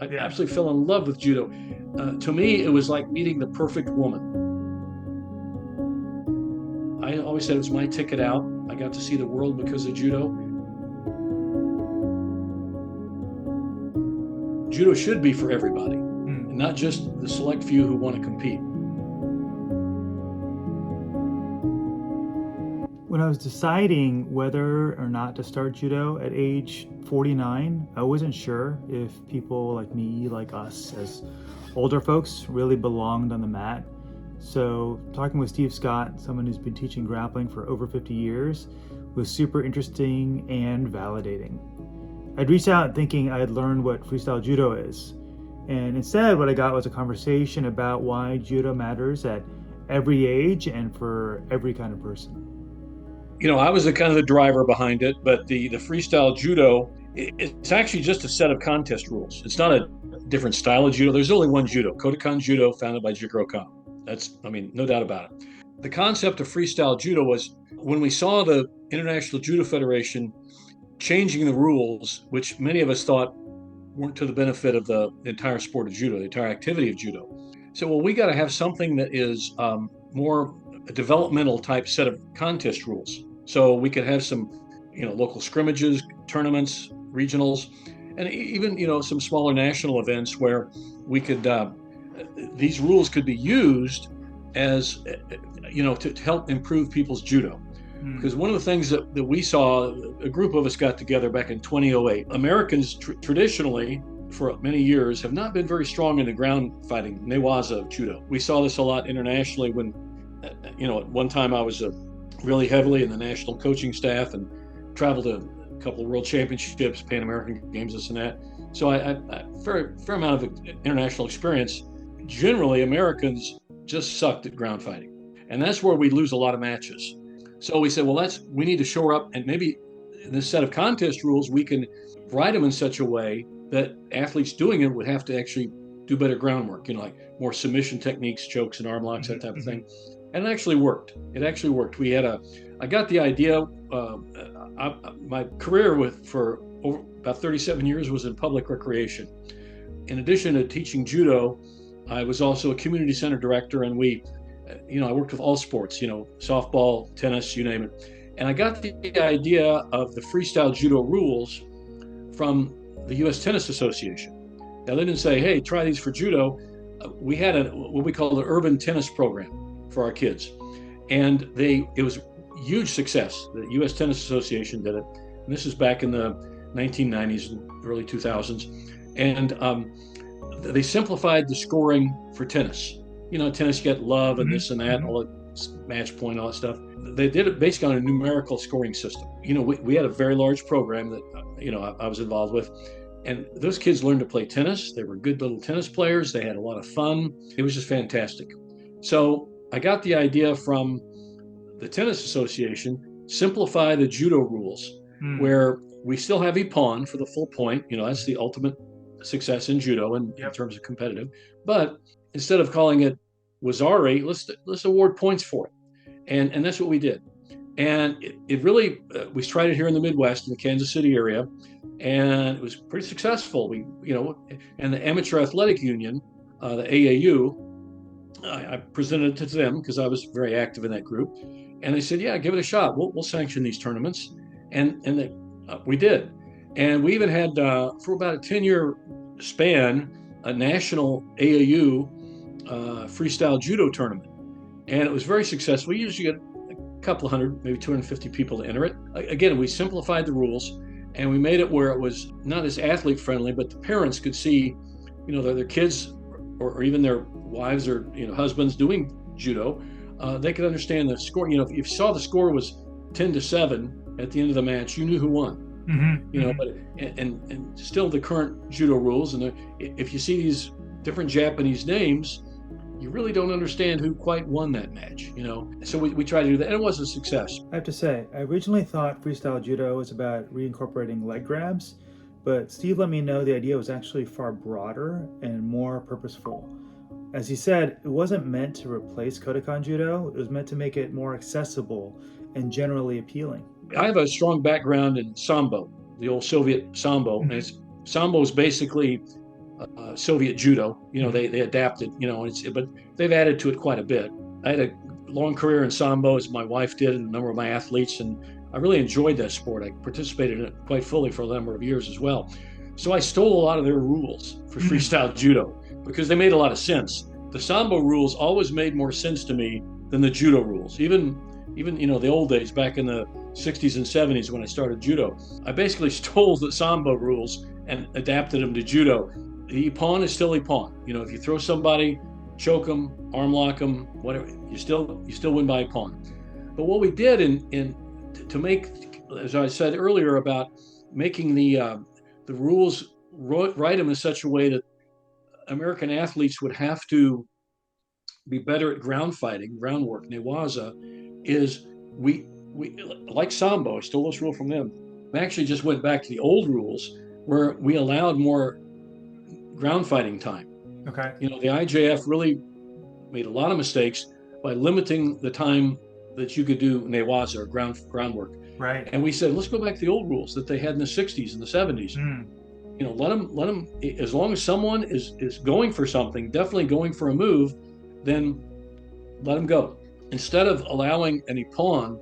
I absolutely fell in love with judo. To me, it was like meeting the perfect woman. I always said it was my ticket out. I got to see the world because of judo. Judo should be for everybody, and not just the select few who want to compete. When I was deciding whether or not to start judo at age 49, I wasn't sure if people like me, like us, as older folks, really belonged on the mat. So, talking with Steve Scott, someone who's been teaching grappling for over 50 years, was super interesting and validating. I'd reached out thinking I'd learned what freestyle judo is. And instead, what I got was a conversation about why judo matters at every age and for every kind of person. I was the kind of the driver behind it, but the freestyle judo, it's actually just a set of contest rules. It's not a different style of judo. There's only one judo, Kodokan Judo, founded by Jigoro Kano. No doubt about it. The concept of freestyle judo was when we saw the International Judo Federation changing the rules, which many of us thought weren't to the benefit of the entire sport of judo, the entire activity of judo. So, well, we got to have something that is more a developmental type set of contest rules. So we could have some, local scrimmages, tournaments, regionals, and even, some smaller national events where we could, these rules could be used as, to help improve people's judo. Because one of the things that we saw, a group of us got together back in 2008. Americans traditionally, for many years, have not been very strong in the ground fighting, newaza of judo. We saw this a lot internationally when, at one time I was really heavily in the national coaching staff and traveled to a couple of world championships, Pan American Games, this and that. So I fair amount of international experience. Generally, Americans just sucked at ground fighting. And that's where we lose a lot of matches. So we said, well, we need to shore up, and maybe in this set of contest rules, we can write them in such a way that athletes doing it would have to actually do better groundwork, like more submission techniques, chokes and arm locks, that type of thing. And it actually worked. I got the idea, my career for over about 37 years was in public recreation. In addition to teaching judo, I was also a community center director, and I worked with all sports, softball, tennis, you name it. And I got the idea of the freestyle judo rules from the U.S. Tennis Association. Now, they didn't say, hey, try these for judo. We had what we call the urban tennis program for our kids. And it was a huge success. The U.S. Tennis Association did it. And this is back in the 1990s and early 2000s. And they simplified the scoring for tennis. Tennis, you get love and this and that, all the match point, all that stuff. They did it basically on a numerical scoring system. We had a very large program that, I was involved with. And those kids learned to play tennis. They were good little tennis players. They had a lot of fun. It was just fantastic. So I got the idea from the Tennis Association, simplify the judo rules, where we still have ippon for the full point. That's the ultimate success in judo in terms of competitive. But instead of calling it wazari, let's award points for it. And that's what we did. And it really, we tried it here in the Midwest, in the Kansas City area, and it was pretty successful. And the Amateur Athletic Union, the AAU, I presented it to them because I was very active in that group. And they said, yeah, give it a shot. We'll sanction these tournaments. And we did. And we even had, for about a 10-year span, a national AAU freestyle judo tournament. And it was very successful. We usually get a couple of hundred, maybe 250 people to enter it. Again, we simplified the rules and we made it where it was not as athlete friendly, but the parents could see, their kids or even their wives or, husbands doing judo. They could understand the score. If you saw the score was 10-7 at the end of the match, you knew who won. But and still the current judo rules, and if you see these different Japanese names, you really don't understand who quite won that match, So we tried to do that, and it was a success. I have to say, I originally thought freestyle judo was about reincorporating leg grabs, but Steve let me know the idea was actually far broader and more purposeful. As he said, it wasn't meant to replace Kodokan Judo, it was meant to make it more accessible and generally appealing. I have a strong background in Sambo, the old Soviet Sambo. And Sambo is basically Soviet judo. They adapted, but they've added to it quite a bit. I had a long career in sambo, as my wife did, and a number of my athletes, and I really enjoyed that sport. I participated in it quite fully for a number of years as well. So I stole a lot of their rules for freestyle judo because they made a lot of sense. The sambo rules always made more sense to me than the judo rules. Even the old days back in the 60s and 70s when I started judo, I basically stole the sambo rules and adapted them to judo. The ippon is still ippon. If you throw somebody, choke them, arm lock them, whatever, you still win by ippon. But what we did to make, as I said earlier, about making the rules write them in such a way that American athletes would have to be better at groundwork, newaza, is we like sambo. I stole this rule from them. We actually just went back to the old rules where we allowed more ground fighting time. Okay. The IJF really made a lot of mistakes by limiting the time that you could do newaza or groundwork. Right. And we said, let's go back to the old rules that they had in the 60s and the 70s. Let them, as long as someone is going for something, definitely going for a move, then let them go. Instead of allowing an ippon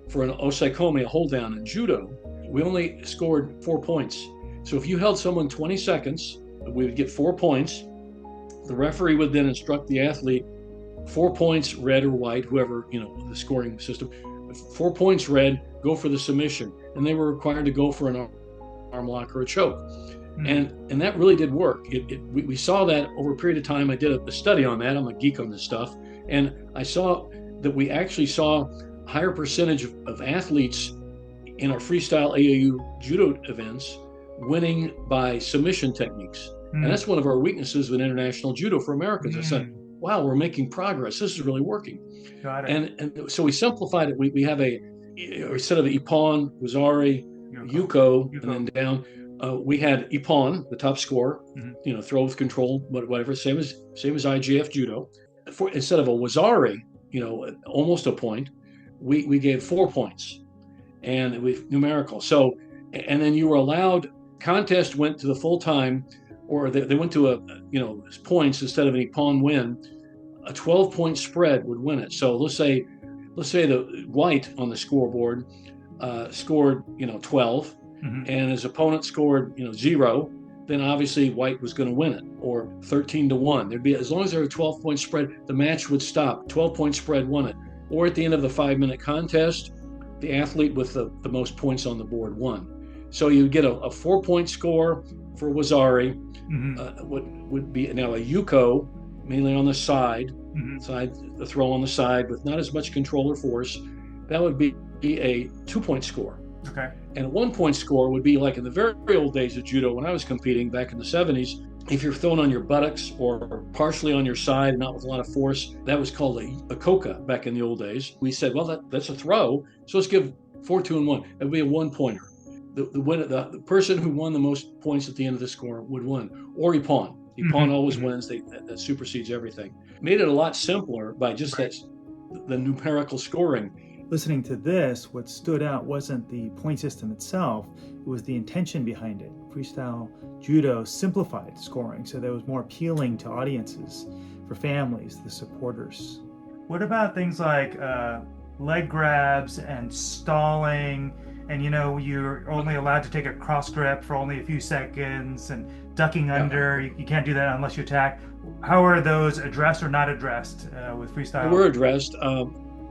for an osaikome, a hold down in judo, we only scored 4 points. So if you held someone 20 seconds, we would get 4 points. The referee would then instruct the athlete 4 points, red or white, whoever, the scoring system, 4 points red, go for the submission. And they were required to go for an arm lock or a choke. And that really did work. We saw that over a period of time. I did a study on that. I'm a geek on this stuff. And I saw that we actually saw a higher percentage of athletes in our freestyle AAU judo events winning by submission techniques. And that's one of our weaknesses with international judo for Americans. I said, wow, we're making progress. This is really working. Got it. And so we simplified it. We have instead of ippon, wazari, yuko, and then down, we had ippon, the top score, throw with control, whatever, same as IGF judo. Instead of a wazari, almost a point, we gave 4 points, and with numerical. So, and then you were allowed, contest went to the full time, or they went to points instead of an ippon win. A 12-point spread would win it. So let's say the white on the scoreboard scored 12. And his opponent scored 0, then obviously white was going to win it, or 13-1. There'd be, as long as there were a 12-point spread, the match would stop. 12-point spread won it. Or at the end of the 5-minute contest, the athlete with the most points on the board won. So you get a 4-point score for wazari. Would be now a yuko, mainly on the side, the throw on the side with not as much control or force. That would be a 2-point score. Okay. And a 1-point score would be like in the very old days of judo when I was competing back in the 70s. If you're thrown on your buttocks or partially on your side, not with a lot of force, that was called a koka back in the old days. We said, well, that's a throw, so let's give 4, 2, and 1. That would be a 1-pointer. The person who won the most points at the end of the score would win. Or ippon. Ippon always wins. That supersedes everything. Made it a lot simpler by just the numerical scoring. Listening to this, what stood out wasn't the point system itself, it was the intention behind it. Freestyle judo simplified scoring, so that was more appealing to audiences, for families, the supporters. What about things like leg grabs and stalling, and you're only allowed to take a cross grip for only a few seconds, and ducking under, you can't do that unless you attack. How are those addressed or not addressed with freestyle? They were addressed.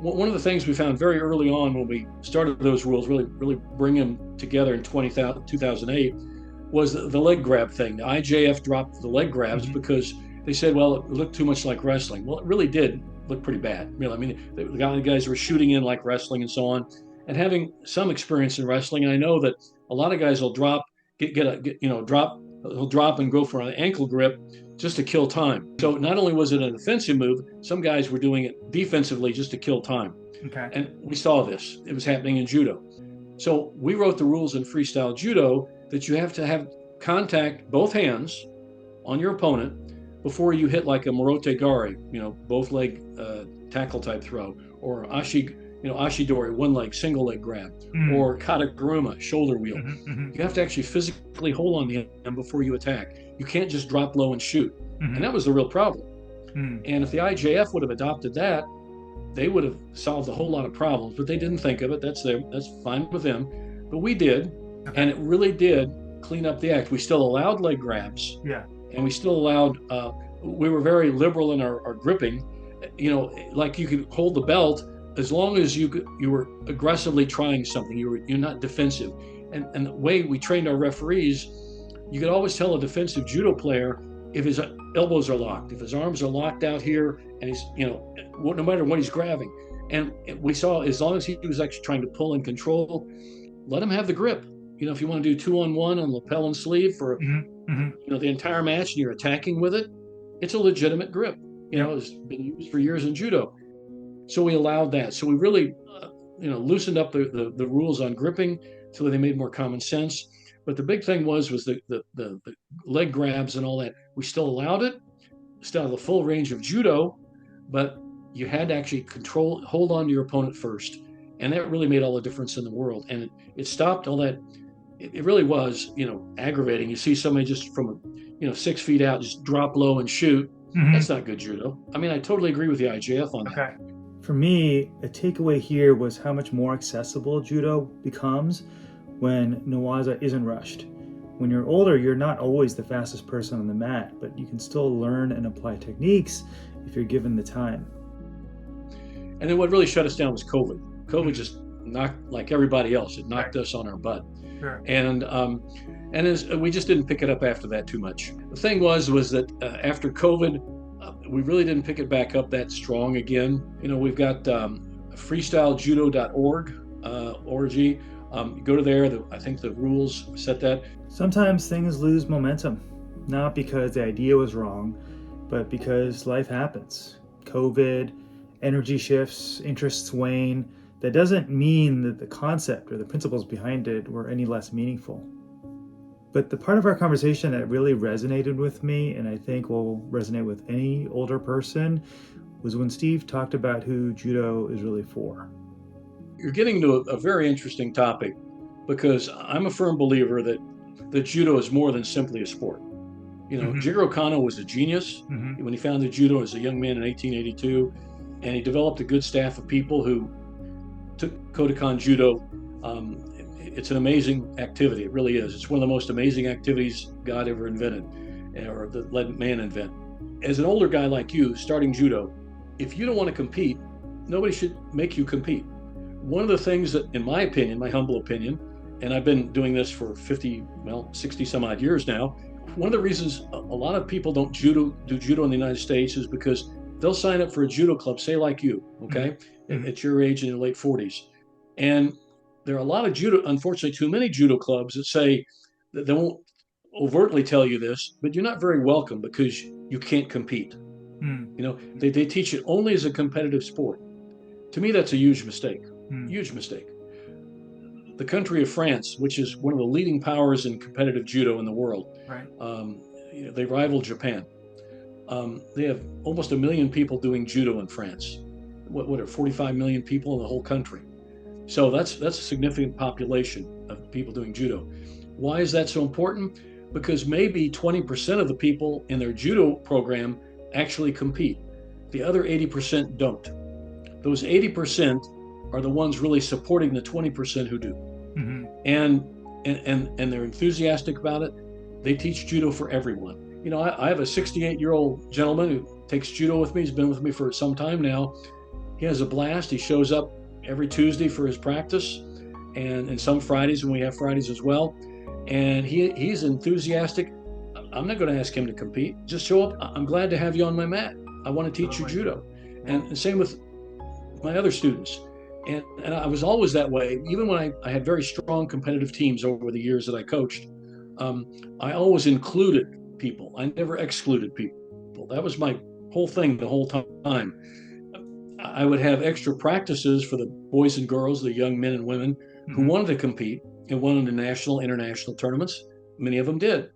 One of the things we found very early on when we started those rules, really bring them together in 2008, was the leg grab thing. The IJF dropped the leg grabs because they said, well, it looked too much like wrestling. Well, it really did look pretty bad. Really, I mean, the guys were shooting in like wrestling and so on. And having some experience in wrestling, and I know that a lot of guys will drop, he'll drop and go for an ankle grip just to kill time. So not only was it an offensive move, some guys were doing it defensively just to kill time. Okay. And we saw this. It was happening in judo. So we wrote the rules in freestyle judo that you have to have contact, both hands, on your opponent before you hit like a morote gari, both leg tackle type throw, or ashi ashidori, one leg, single leg grab, Mm. or kataguruma, shoulder wheel. Hmm. You have to actually physically hold on the end before you attack. You can't just drop low and shoot. And Hmm. that was the real problem. Mm. And if the IJF would have adopted that, they would have solved a whole lot of problems, but they didn't think of it. That's fine with them. But we did, and Okay. it really did clean up the act. We still allowed leg grabs, Yeah. and we still allowed. We were very liberal in our gripping. Like you could hold the belt as long as you were aggressively trying something. You're not defensive. And the way we trained our referees, you could always tell a defensive judo player if his elbows are locked, if his arms are locked out here, and he's, no matter what he's grabbing. And we saw as long as he was actually trying to pull and control, let him have the grip. If you want to do 2-on-1 on lapel and sleeve for Hmm. Hmm. the entire match and you're attacking with it, it's a legitimate grip. Yep. It's been used for years in judo. So we allowed that. So we really, loosened up the rules on gripping so that they made more common sense. But the big thing was the leg grabs and all that. We still allowed it, still have the full range of judo, but you had to actually hold on to your opponent first. And that really made all the difference in the world. And it stopped all that. It really was, aggravating. You see somebody just from, 6 feet out, just drop low and shoot. That's Hmm. not good judo. I mean, I totally agree with the IJF on that. Okay. For me, a takeaway here was how much more accessible judo becomes when newaza isn't rushed. When you're older, you're not always the fastest person on the mat, but you can still learn and apply techniques if you're given the time. And then what really shut us down was COVID. COVID just knocked, like everybody else, it knocked Right. us on our butt. Sure. And as we just didn't pick it up after that too much. The thing was that after COVID, we really didn't pick it back up that strong again. We've got freestylejudo.org, org. Go to there. I think the rules set that. Sometimes things lose momentum, not because the idea was wrong, but because life happens. COVID, energy shifts, interests wane. That doesn't mean that the concept or the principles behind it were any less meaningful. But the part of our conversation that really resonated with me, and I think will resonate with any older person, was when Steve talked about who judo is really for. You're getting into a very interesting topic because I'm a firm believer that judo is more than simply a sport. Mm-hmm. Jigoro Kano was a genius Mm-hmm. when he founded judo as a young man in 1882, and he developed a good staff of people who took Kodokan Judo. It's an amazing activity. It really is. It's one of the most amazing activities God ever invented, or that let man invent. As an older guy like you, starting judo, if you don't want to compete, nobody should make you compete. One of the things that, in my opinion, my humble opinion, and I've been doing this for 60 some odd years now, one of the reasons a lot of people don't do judo in the United States is because they'll sign up for a judo club, say like you, okay, Mm-hmm. at your age in your late 40s. And there are a lot of judo, unfortunately, too many judo clubs that say that they won't overtly tell you this, but you're not very welcome because you can't compete. Mm-hmm. They teach it only as a competitive sport. To me, that's a huge mistake. Mm-hmm. Huge mistake. The country of France, which is one of the leading powers in competitive judo in the world, Right. they rival Japan. They have almost 1 million people doing judo in France. What are 45 million people in the whole country? So that's a significant population of people doing judo. Why is that so important? Because maybe 20% of the people in their judo program actually compete. The other 80% don't. Those 80% are the ones really supporting the 20% who do. Mm-hmm. And they're enthusiastic about it. They teach judo for everyone. I have a 68-year-old gentleman who takes judo with me. He's been with me for some time now. He has a blast. He shows up every Tuesday for his practice, and some Fridays when we have Fridays as well. And he's enthusiastic. I'm not going to ask him to compete. Just show up. I'm glad to have you on my mat. I want to teach you judo. And the same with my other students. And I was always that way. Even when I had very strong competitive teams over the years that I coached, I always included people. I never excluded people. That was my whole thing the whole time. I would have extra practices for the boys and girls, the young men and women who wanted to compete and won the national, international tournaments. Many of them did.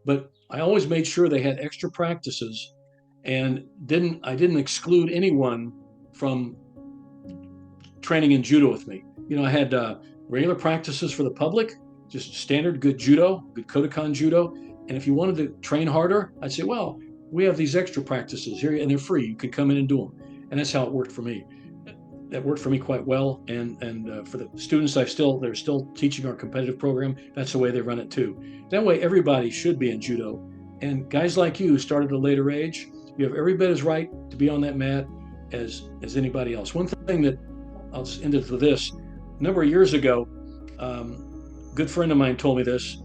But I always made sure they had extra practices and I didn't exclude anyone from training in judo with me. I had regular practices for the public, just standard good judo, good Kodokan judo. And if you wanted to train harder, I'd say, well, we have these extra practices here and they're free. You could come in and do them. And that's how it worked for me. That worked for me quite well. And for the students, they're still teaching our competitive program. That's the way they run it too. That way, everybody should be in judo. And guys like you started at a later age, you have every bit as right to be on that mat as anybody else. One thing that I'll just end it with this. A number of years ago, a good friend of mine told me this.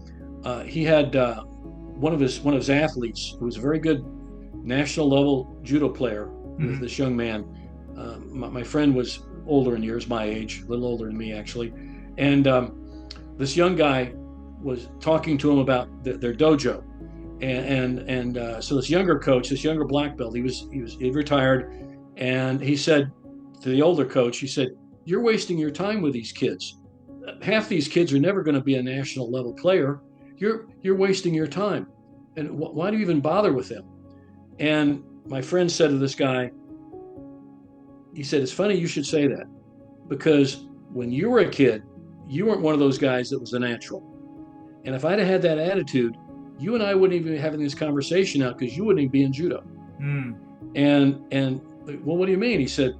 He had one of his athletes who was a very good national level judo player with this young man. My friend was older in years, my age, a little older than me actually, and this young guy was talking to him about their dojo, and so this younger coach, this younger black belt, he retired, and he said to the older coach, he said, "You're wasting your time with these kids. Half these kids are never going to be a national level player. You're wasting your time, and why do you even bother with them?" And my friend said to this guy, he said, "It's funny you should say that, because when you were a kid, you weren't one of those guys that was a natural. And if I'd have had that attitude, you and I wouldn't even be having this conversation now, because you wouldn't even be in judo." And well, what do you mean? He said,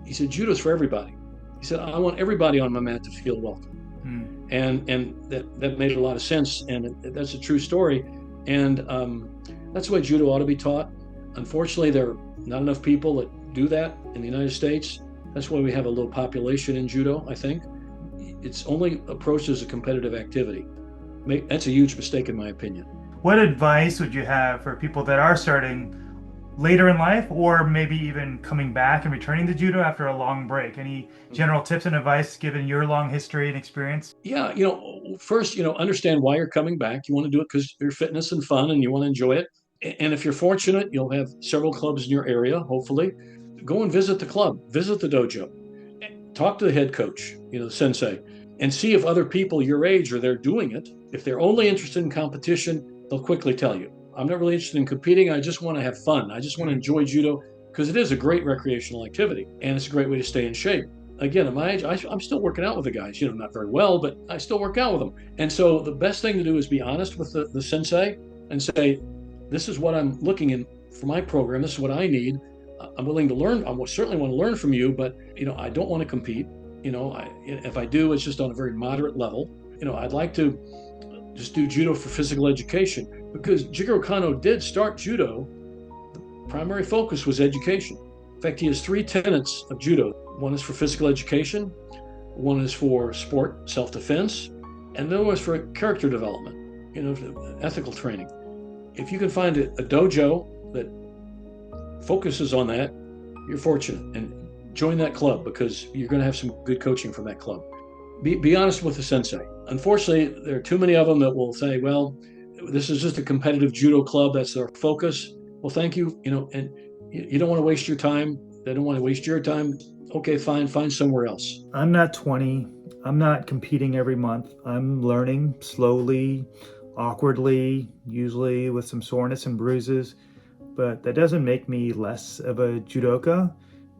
"Judo's for everybody." He said, "I want everybody on my mat to feel welcome." And that made a lot of sense, and that's a true story. And that's the way judo ought to be taught. Unfortunately, there are not enough people that do that in the United States. That's why we have a low population in judo, I think. It's only approached as a competitive activity. That's a huge mistake in my opinion. What advice would you have for people that are starting later in life, or maybe even coming back and returning to judo after a long break? Any general tips and advice given your long history and experience? Yeah, first, understand why you're coming back. You want to do it because you're fitness and fun and you want to enjoy it. And if you're fortunate, you'll have several clubs in your area, hopefully. Go and visit the club, visit the dojo, talk to the head coach, the sensei, and see if other people your age are there doing it. If they're only interested in competition, they'll quickly tell you, "I'm not really interested in competing. I just want to have fun. I just want to enjoy judo," because it is a great recreational activity and it's a great way to stay in shape. Again, at my age, I'm still working out with the guys, not very well, but I still work out with them. And so the best thing to do is be honest with the sensei and say, "This is what I'm looking in for my program. This is what I need. I'm willing to learn. I certainly want to learn from you, but I don't want to compete. If I do, it's just on a very moderate level. I'd like to just do judo for physical education," because Jigoro Kano did start judo. The primary focus was education. In fact, he has 3 tenets of judo. One is for physical education, one is for sport, self-defense, and the other one is for character development, ethical training. If you can find a dojo that focuses on that, you're fortunate, and join that club, because you're going to have some good coaching from that club. Be honest with the sensei. Unfortunately, there are too many of them that will say, "Well, this is just a competitive judo club. That's our focus." Well, thank you. And you don't want to waste your time. They don't want to waste your time. Okay, fine. Find somewhere else. I'm not 20. I'm not competing every month. I'm learning slowly, awkwardly, usually with some soreness and bruises. But that doesn't make me less of a judoka.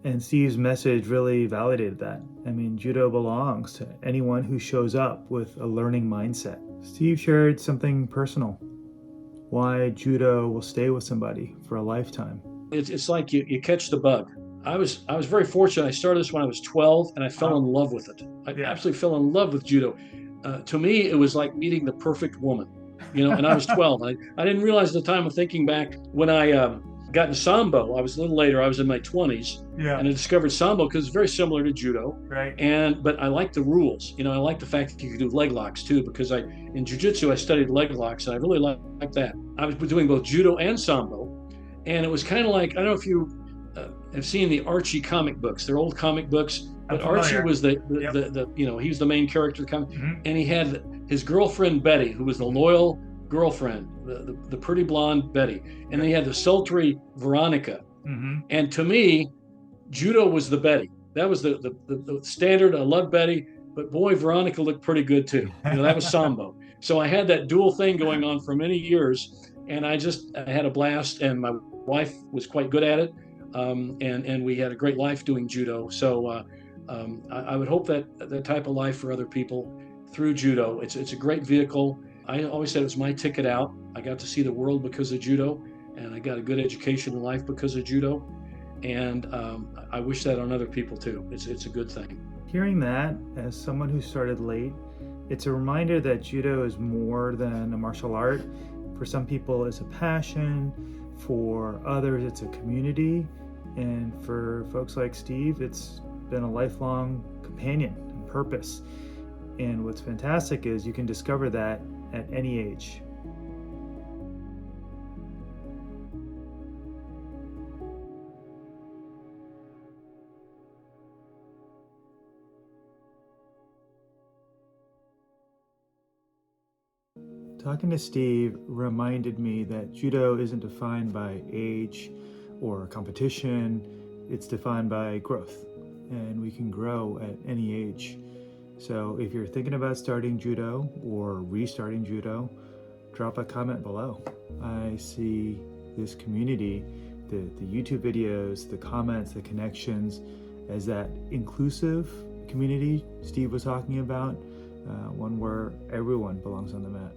And Steve's message really validated that. I mean, judo belongs to anyone who shows up with a learning mindset. Steve shared something personal. Why judo will stay with somebody for a lifetime. It's like you catch the bug. I was very fortunate. I started this when I was 12, and I fell in love with it. I absolutely fell in love with judo. To me, it was like meeting the perfect woman. And I was 12. I didn't realize at the time of thinking back when I got in Sambo. I was a little later. I was in my 20s, and I discovered Sambo because it's very similar to judo. Right. But I like the rules. I like the fact that you can do leg locks too, because in jiu-jitsu I studied leg locks, and I really liked that. I was doing both judo and Sambo, and it was kind of like, I don't know if you have seen the Archie comic books. They're old comic books, but Archie was the he was the main character of the comic, and he had his girlfriend Betty, who was the loyal girlfriend, the pretty blonde Betty, and then he had the sultry Veronica. And to me, judo was the Betty. That was the standard. I loved Betty, but boy, Veronica looked pretty good too. That was Sambo. So I had that dual thing going on for many years, and I had a blast, and my wife was quite good at it, and we had a great life doing judo. So I would hope that that type of life for other people through judo. It's a great vehicle. I always said it was my ticket out. I got to see the world because of judo, and I got a good education in life because of judo. And I wish that on other people too. It's a good thing. Hearing that, as someone who started late, it's a reminder that judo is more than a martial art. For some people, it's a passion. For others, it's a community. And for folks like Steve, it's been a lifelong companion and purpose. And what's fantastic is you can discover that at any age. Talking to Steve reminded me that judo isn't defined by age or competition, it's defined by growth, and we can grow at any age. So if you're thinking about starting judo or restarting judo, drop a comment below. I see this community, the YouTube videos, the comments, the connections, as that inclusive community Steve was talking about, one where everyone belongs on the mat.